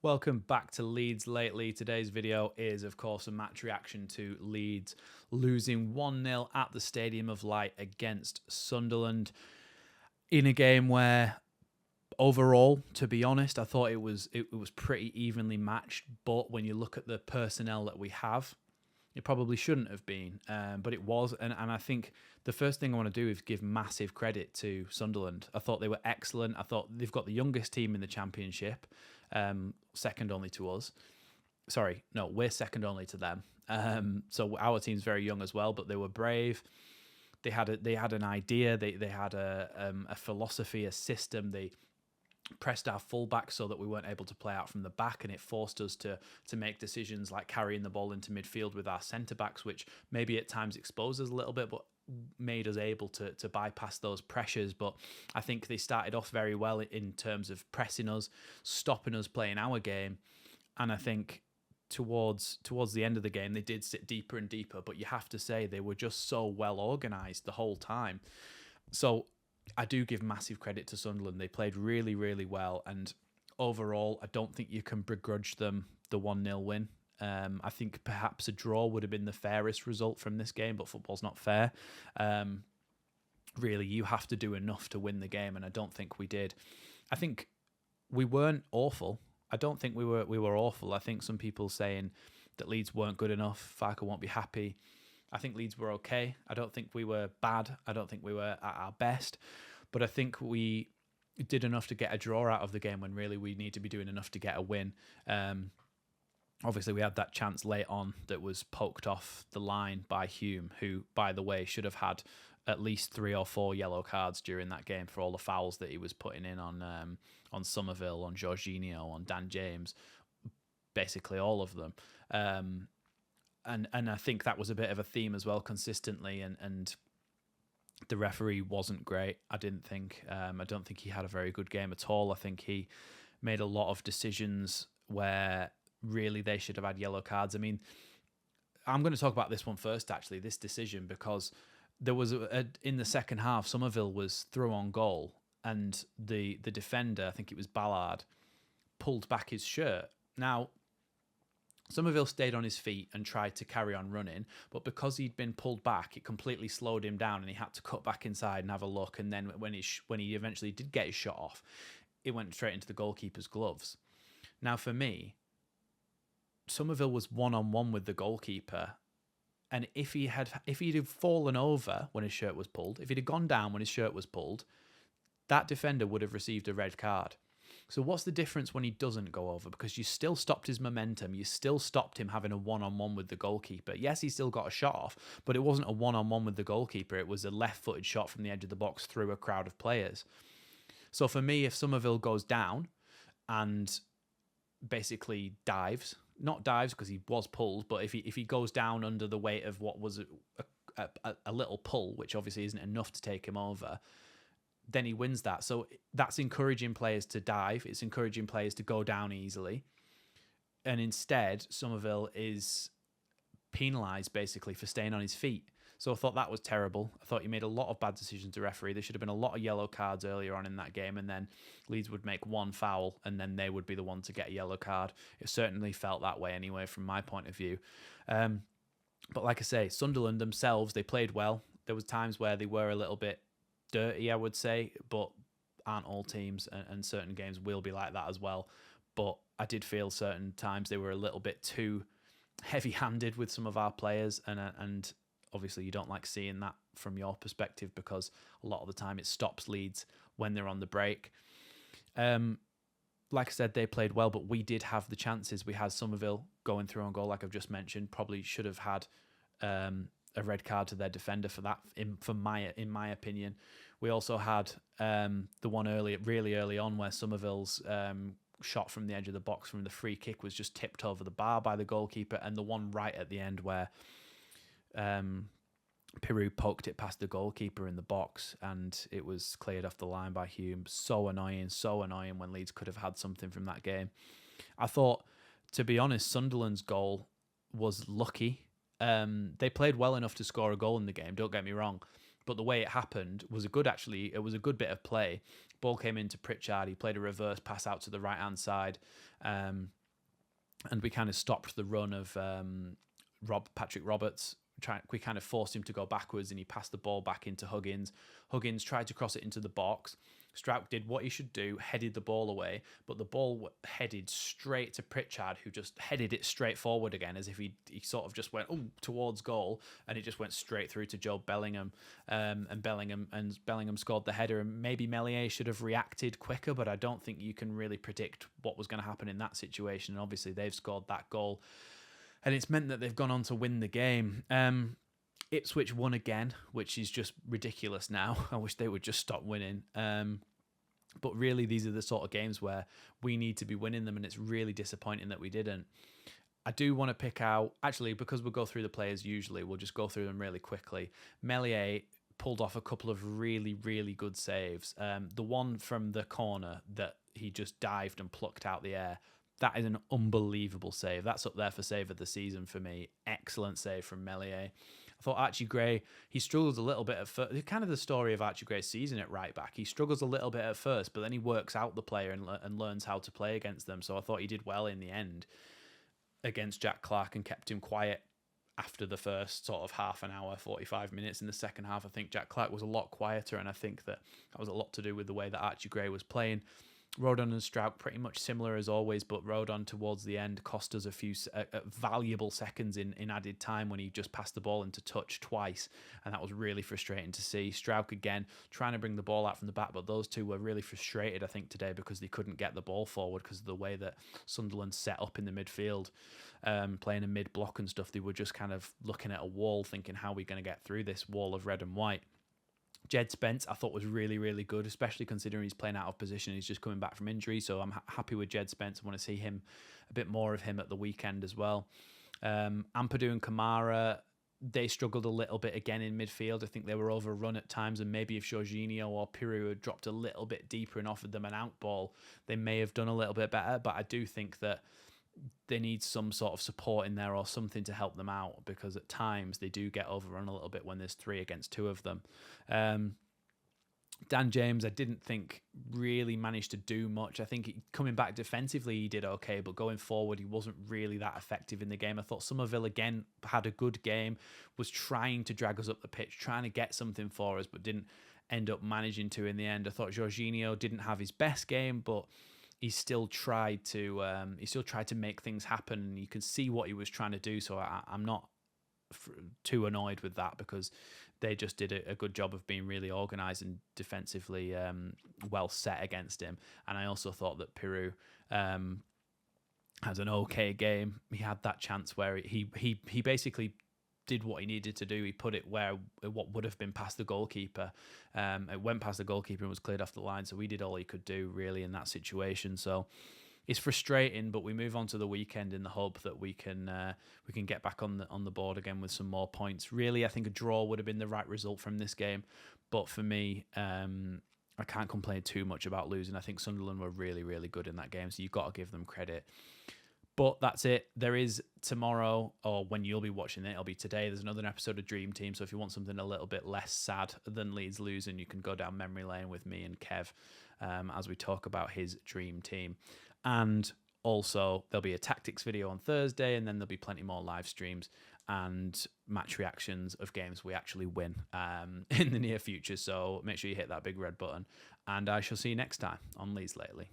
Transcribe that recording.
Welcome back to Leeds Lately. Today's video is, of course, a match reaction to Leeds losing 1-0 at the Stadium of Light against Sunderland in a game where, overall, to be honest, I thought it was pretty evenly matched. But when you look at the personnel that we have, it probably shouldn't have been, but it was. And I think the first thing I want to do is give massive credit to Sunderland. I thought they were excellent. I thought they've got the youngest team in the Championship, second only to us. Sorry, no, we're second only to them. So our team's very young as well, but they were brave. They had an idea. They had a philosophy, a system. They pressed our fullback so that we weren't able to play out from the back, and it forced us to make decisions like carrying the ball into midfield with our centre backs, which maybe at times exposed us a little bit, but made us able to bypass those pressures. But I think they started off very well in terms of pressing us, stopping us playing our game, and I think towards the end of the game they did sit deeper and deeper. But you have to say they were just so well organised the whole time. So I do give massive credit to Sunderland. They played really, really well. And overall, I don't think you can begrudge them the 1-0 win. I think perhaps a draw would have been the fairest result from this game, but football's not fair. Really, you have to do enough to win the game, and I don't think we did. I think we weren't awful. I don't think we were awful. I think some people saying that Leeds weren't good enough, Farker won't be happy. I think Leeds were okay. I don't think we were bad. I don't think we were at our best. But I think we did enough to get a draw out of the game when really we need to be doing enough to get a win. Obviously, we had that chance late on that was poked off the line by Hume, who, by the way, should have had at least 3 or 4 yellow cards during that game for all the fouls that he was putting in on Somerville, on Jorginho, on Dan James, basically all of them. And I think that was a bit of a theme as well consistently, and the referee wasn't great, I didn't think. I don't think he had a very good game at all. I think he made a lot of decisions where really they should have had yellow cards. I mean, I'm going to talk about this one first, actually, this decision, because there was in the second half, Somerville was through on goal, and the defender, I think it was Ballard, pulled back his shirt. Now, Somerville stayed on his feet and tried to carry on running, but because he'd been pulled back, it completely slowed him down, and he had to cut back inside and have a look. And then when he eventually did get his shot off, it went straight into the goalkeeper's gloves. Now, for me, Somerville was one-on-one with the goalkeeper, and if he'd have fallen over when his shirt was pulled, if he'd have gone down when his shirt was pulled, that defender would have received a red card. So what's the difference when he doesn't go over? Because you still stopped his momentum. You still stopped him having a one-on-one with the goalkeeper. Yes, he still got a shot off, but it wasn't a one-on-one with the goalkeeper. It was a left-footed shot from the edge of the box through a crowd of players. So for me, if Somerville goes down and basically dives, not dives because he was pulled, but if he goes down under the weight of what was a little pull, which obviously isn't enough to take him over, then he wins that. So that's encouraging players to dive. It's encouraging players to go down easily. And instead, Somerville is penalised basically for staying on his feet. So I thought that was terrible. I thought he made a lot of bad decisions to referee. There should have been a lot of yellow cards earlier on in that game, and then Leeds would make one foul, and then they would be the one to get a yellow card. It certainly felt that way anyway, from my point of view. But like I say, Sunderland themselves, they played well. There was times where they were a little bit dirty, I would say, but aren't all teams, and certain games will be like that as well. But I did feel certain times they were a little bit too heavy-handed with some of our players, and obviously you don't like seeing that from your perspective, because a lot of the time it stops Leeds when they're on the break. Like I said, they played well, but we did have the chances. We had Somerville going through on goal, like I've just mentioned. Probably should have had a red card to their defender for that, in my opinion. We also had the one really early on where Somerville's shot from the edge of the box from the free kick was just tipped over the bar by the goalkeeper, and the one right at the end where Peru poked it past the goalkeeper in the box and it was cleared off the line by Hume. So annoying when Leeds could have had something from that game. I thought, to be honest, Sunderland's goal was lucky. They played well enough to score a goal in the game, don't get me wrong, but the way it happened was it was a good bit of play, Ball came into Pritchard. He played a reverse pass out to the right-hand side. And we kind of stopped the run of Patrick Roberts. We kind of forced him to go backwards, and he passed the ball back into Huggins. Huggins tried to cross it into the box. Strauch did what he should do, headed the ball away, but the ball headed straight to Pritchard, who just headed it straight forward again, as if he sort of just went towards goal, and it just went straight through to Joe Bellingham, and Bellingham scored the header. And maybe Meslier should have reacted quicker, but I don't think you can really predict what was going to happen in that situation. And obviously, they've scored that goal, and it's meant that they've gone on to win the game. Ipswich won again, which is just ridiculous now. I wish they would just stop winning. But really, these are the sort of games where we need to be winning them, and it's really disappointing that we didn't. I do want to pick out, actually, because we'll go through the players usually, we'll just go through them really quickly. Meslier pulled off a couple of really, really good saves. The one from the corner that he just dived and plucked out the air, that is an unbelievable save. That's up there for save of the season for me. Excellent save from Meslier. I thought Archie Gray, he struggles a little bit at first. Kind of the story of Archie Gray's season at right back. He struggles a little bit at first, but then he works out the player and learns how to play against them. So I thought he did well in the end against Jack Clark and kept him quiet after the first sort of half an hour, 45 minutes. In the second half, I think Jack Clark was a lot quieter, and I think that was a lot to do with the way that Archie Gray was playing. Rodon and Strauch pretty much similar as always, but Rodon towards the end cost us a few valuable seconds in added time when he just passed the ball into touch twice, and that was really frustrating to see. Strauch again trying to bring the ball out from the back, but those two were really frustrated, I think, today because they couldn't get the ball forward because of the way that Sunderland set up in the midfield, playing a mid-block and stuff. They were just kind of looking at a wall thinking, how are we going to get through this wall of red and white? Jed Spence, I thought, was really, really good, especially considering he's playing out of position. He's just coming back from injury, so I'm happy with Jed Spence. I want to see him, a bit more of him at the weekend as well. Ampadu and Kamara, they struggled a little bit again in midfield. I think they were overrun at times, and maybe if Jorginho or Pirou had dropped a little bit deeper and offered them an out ball, they may have done a little bit better. But I do think that they need some sort of support in there or something to help them out, because at times they do get overrun a little bit when there's 3 against 2 of them. Dan James, I didn't think really managed to do much. I think coming back defensively, he did okay, but going forward, he wasn't really that effective in the game. I thought Somerville, again, had a good game, was trying to drag us up the pitch, trying to get something for us, but didn't end up managing to in the end. I thought Jorginho didn't have his best game, but he still tried to make things happen, and you can see what he was trying to do. So I'm not too annoyed with that, because they just did a good job of being really organised and defensively well set against him. And I also thought that Pirou has an okay game. He had that chance where he basically did what he needed to do. He put it where what would have been past the goalkeeper. It went past the goalkeeper and was cleared off the line. So he did all he could do really in that situation. So it's frustrating, but we move on to the weekend in the hope that we can get back on the board again with some more points. Really, I think a draw would have been the right result from this game. But for me, I can't complain too much about losing. I think Sunderland were really, really good in that game. So you've got to give them credit. But that's it. There is tomorrow, or when you'll be watching it, it'll be today. There's another episode of Dream Team. So if you want something a little bit less sad than Leeds losing, you can go down memory lane with me and Kev as we talk about his Dream Team. And also, there'll be a tactics video on Thursday, and then there'll be plenty more live streams and match reactions of games we actually win in the near future. So make sure you hit that big red button. And I shall see you next time on Leeds Lately.